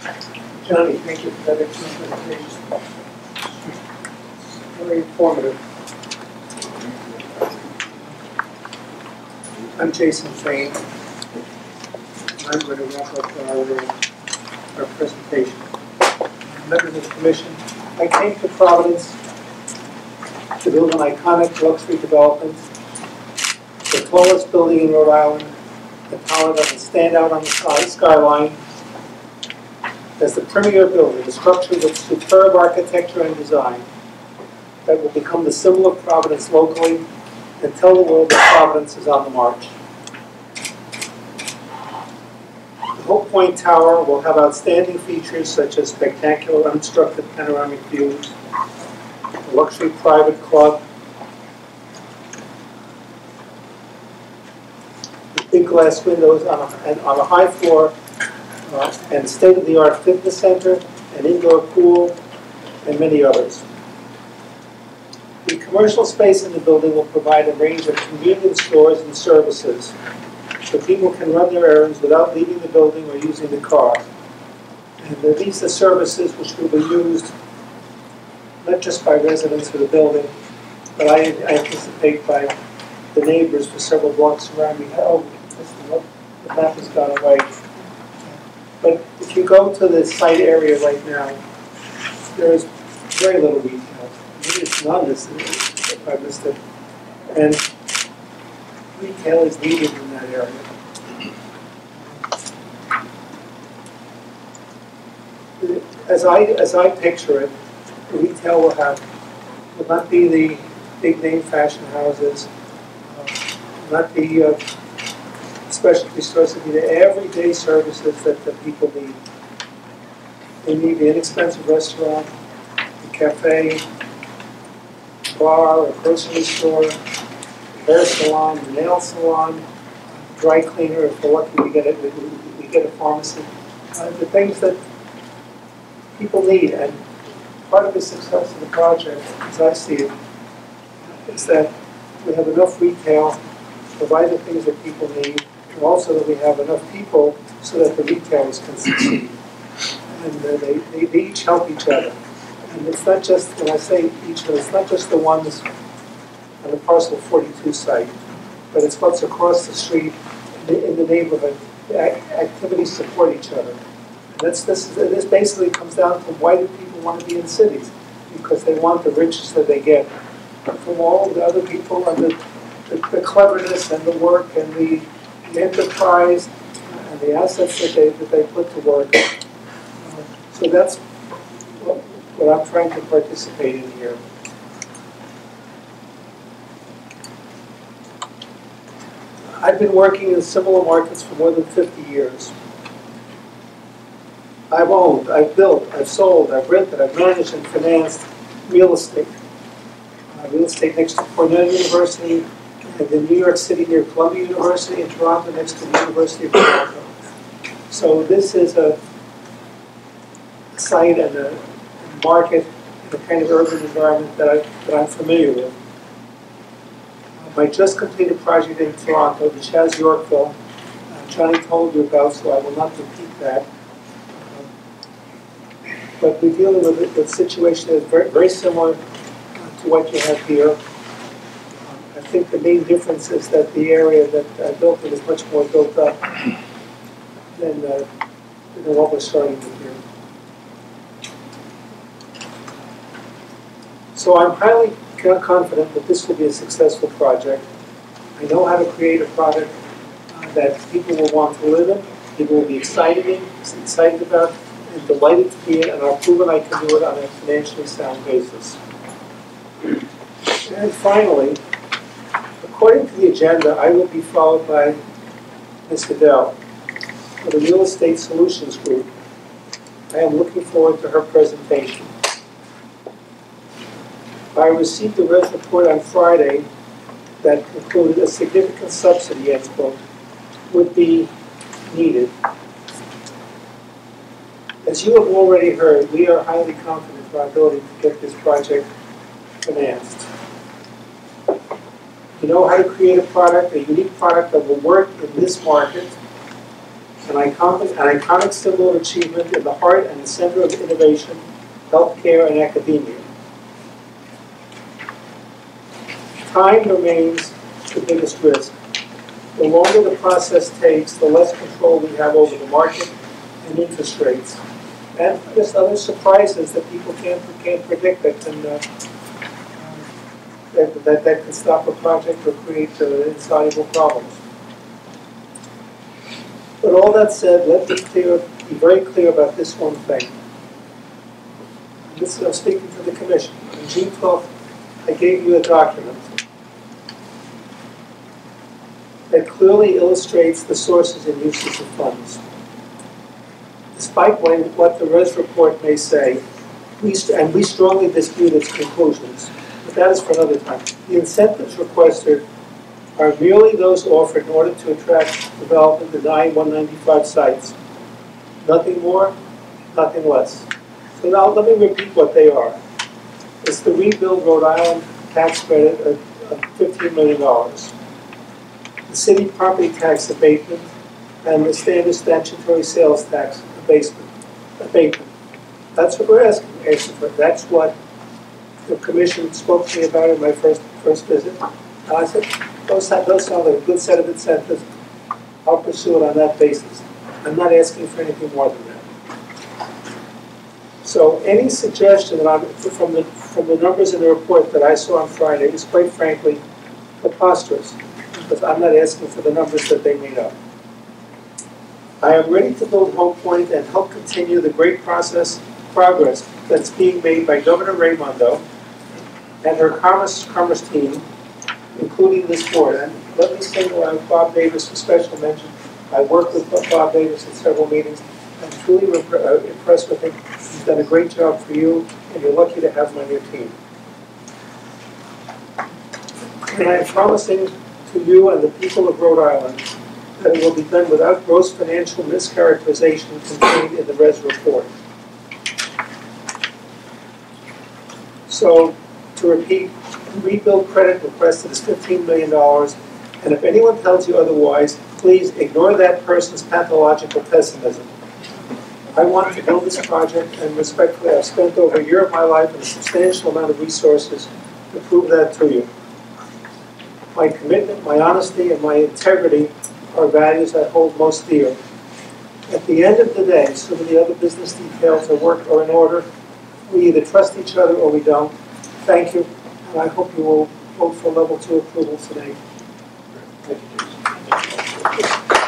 Johnny, thank you for that excellent presentation. Very informative. I'm Jason Fane. I'm going to wrap up our presentation. Members of the Commission, I came to Providence to build an iconic luxury development, the tallest building in Rhode Island, the tower that will stand out on the skyline. As the premier building, a structure with superb architecture and design that will become the symbol of Providence locally and tell the world that Providence is on the march. The Hope Point Tower will have outstanding features such as spectacular unobstructed panoramic views, a luxury private club, with big glass windows on a high floor, and state-of-the-art fitness center, an indoor pool, and many others. The commercial space in the building will provide a range of convenience stores and services so people can run their errands without leaving the building or using the car. And these are services which will be used not just by residents of the building, but I anticipate by the neighbors for several blocks around me. Oh, the map has gone away. But if you go to the site area right now, there is very little retail. Maybe it's none, if I missed it. And retail is needed in that area. As I picture it, retail will not be the big name fashion houses, not be specialty stores, will be the everyday services that the people need. They need the inexpensive restaurant, the cafe, bar, a grocery store, a hair salon, a nail salon, dry cleaner. If we're lucky, we get a pharmacy. The things that people need, and part of the success of the project, as I see it, is that we have enough retail to provide the things that people need, and also that we have enough people so that the retailers can succeed. And they each help each other. And it's not just, when I say each other, it's not just the ones on the parcel 42 site, but it's what's across the street in the neighborhood. The activities support each other. And this basically comes down to why do people want to be in cities? Because they want the riches that they get from all the other people, and the cleverness and the work and the enterprise and the assets that they put to work. So that's what I'm trying to participate in here. I've been working in similar markets for more than 50 years. I've owned, I've built, I've sold, I've rented, I've managed and financed real estate. Real estate next to Cornell University, and in New York City near Columbia University, and Toronto next to the University of Toronto. So this is a site and a market and a kind of urban environment that I'm familiar with. My just completed project in Toronto, the Chaz Yorkville, Johnny told you about, so I will not repeat that. But we're dealing with a situation that is very, very similar to what you have here. I think the main difference is that the area that I built it is much more built up than what we're starting with here. So I'm highly confident that this will be a successful project. I know how to create a product that people will want to live in, people will be excited about, and delighted to be in, and I've proven I can do it on a financially sound basis. And finally, according to the agenda, I will be followed by Ms. Adele of the Real Estate Solutions Group. I am looking forward to her presentation. I received a res report on Friday that concluded a significant subsidy, end quote, would be needed. As you have already heard, we are highly confident in our ability to get this project financed. We know how to create a product, a unique product that will work in this market, an iconic symbol of achievement in the heart and the center of innovation, healthcare, and academia. Time remains the biggest risk. The longer the process takes, the less control we have over the market and interest rates. And just other surprises that people can't predict that can stop a project or create insoluble problems. But all that said, let's be very clear about this one thing. And this is, I'm speaking to the Commission. On June 12th, I gave you a document that clearly illustrates the sources and uses of funds. Despite what the RES report may say, we strongly dispute its conclusions, but that is for another time. The incentives requested are merely those offered in order to attract development in I-195 sites. Nothing more, nothing less. So now let me repeat what they are. It's the Rebuild Rhode Island tax credit of $15 million, the city property tax abatement, and the standard statutory sales tax abatement. That's what we're asking for. That's what the Commission spoke to me about in my first visit. And I said, those sound like a good set of incentives. I'll pursue it on that basis. I'm not asking for anything more than that. So any suggestion that from the numbers in the report that I saw on Friday is quite frankly preposterous, because I'm not asking for the numbers that they made up. I am ready to build Home Point and help continue the great progress that's being made by Governor Raimondo and her commerce team, including this board. And let me single out Bob Davis for special mention. I worked with Bob Davis in several meetings. I'm truly impressed with him. He's done a great job for you, and you're lucky to have him on your team. And I am promising to you and the people of Rhode Island that it will be done without gross financial mischaracterization contained in the RES report. So, to repeat, rebuild credit requested is $15 million, and if anyone tells you otherwise, please ignore that person's pathological pessimism. I want to build this project, and respectfully, I've spent over a year of my life and a substantial amount of resources to prove that to you. My commitment, my honesty, and my integrity are values I hold most dear. At the end of the day, some of the other business details are in order. We either trust each other or we don't. Thank you, and I hope you will vote for level 2 approval today. Thank you.